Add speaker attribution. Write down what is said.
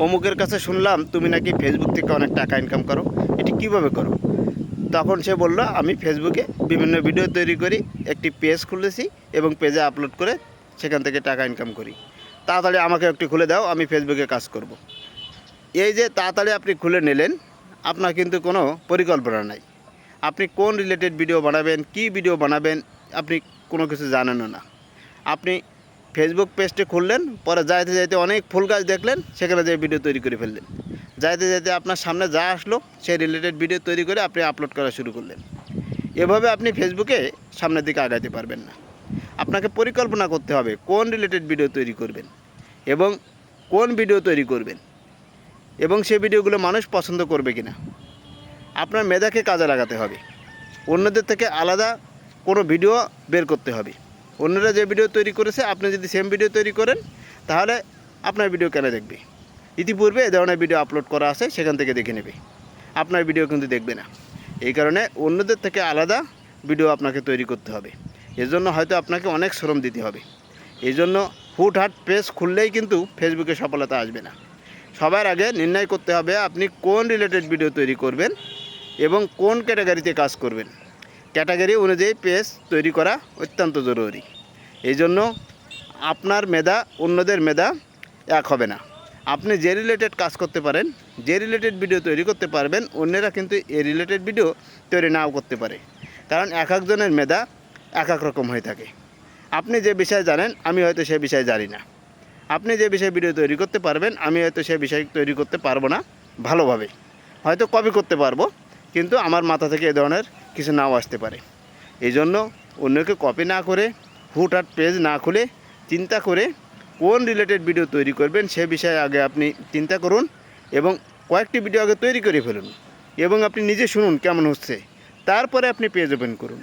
Speaker 1: অমুকের কাছে শুনলাম তুমি নাকি ফেসবুক থেকে অনেক টাকা ইনকাম করো, এটি কিভাবে করো? তখন সে বলল, আমি ফেসবুকে বিভিন্ন ভিডিও তৈরি করি, একটি পেজ খুলেছি এবং পেজে আপলোড করে সেখান থেকে টাকা ইনকাম করি। তাড়াতাড়ি আমাকে একটি খুলে দাও, আমি ফেসবুকে কাজ করব। এই যে তাড়াতাড়ি আপনি খুলে নিলেন, আপনার কিন্তু কোনো পরিকল্পনা নাই। আপনি কোন রিলেটেড ভিডিও বানাবেন, কি ভিডিও বানাবেন, আপনি কোনো কিছু জানেনও না। আপনি ফেসবুক পেজটি খুললেন, পরে যাইতে যাইতে অনেক ফুল গাছ দেখলেন, সেখানে যে ভিডিও তৈরি করে ফেললেন। যাইতে যাইতে আপনার সামনে যা আসলো সেই রিলেটেড ভিডিও তৈরি করে আপনি আপলোড করা শুরু করলেন। এভাবে আপনি ফেসবুকে সামনের দিকে আগাতে পারবেন না। আপনাকে পরিকল্পনা করতে হবে কোন রিলেটেড ভিডিও তৈরি করবেন এবং কোন ভিডিও তৈরি করবেন এবং সেই ভিডিওগুলো মানুষ পছন্দ করবে কিনা। আপনার মেধাকে কাজে লাগাতে হবে। অন্যদের থেকে আলাদা কোনো ভিডিও বের করতে হবে। অন্যরা যে ভিডিও তৈরি করেছে আপনি যদি সেম ভিডিও তৈরি করেন, তাহলে আপনার ভিডিও কেন দেখবে? ইতিপূর্বে এ ধরনের ভিডিও আপলোড করা আছে, সেখান থেকে দেখে নেবে, আপনার ভিডিও কিন্তু দেখবে না। এই কারণে অন্যদের থেকে আলাদা ভিডিও আপনাকে তৈরি করতে হবে। এজন্য হয়তো আপনাকে অনেক শ্রম দিতে হবে। এই জন্য হুটহাট পেজ খুললেই কিন্তু ফেসবুকে সফলতা আসবে না। সবার আগে নির্ণয় করতে হবে আপনি কোন রিলেটেড ভিডিও তৈরি করবেন এবং কোন ক্যাটাগরিতে কাজ করবেন। ক্যাটাগরি অনুযায়ী পেজ তৈরি করা অত্যন্ত জরুরি। এই জন্য আপনার মেধা অন্যদের মেধা এক হবে না। আপনি যে রিলেটেড কাজ করতে পারেন, যে রিলেটেড ভিডিও তৈরি করতে পারবেন, অন্যরা কিন্তু এই রিলেটেড ভিডিও তৈরি নাও করতে পারে। কারণ এক একজনের মেধা এক এক রকম হয়ে থাকে। আপনি যে বিষয় জানেন, আমি হয়তো সে বিষয় জানি না। আপনি যে বিষয়ে ভিডিও তৈরি করতে পারবেন, আমি হয়তো সে বিষয় তৈরি করতে পারবো না ভালোভাবে। হয়তো কপি করতে পারবো, কিন্তু আমার মাথা থেকে এ ধরনের কিছু নাও আসতে পারে। এই জন্য অন্যকে কপি না করে, হুটহাট পেজ না খুলে, চিন্তা করে কোন রিলেটেড ভিডিও তৈরি করবেন সে বিষয়ে আগে আপনি চিন্তা করুন এবং কয়েকটি ভিডিও আগে তৈরি করে ফেলুন এবং আপনি নিজে শুনুন কেমন হচ্ছে। তারপরে আপনি পেজ ওপেন করুন।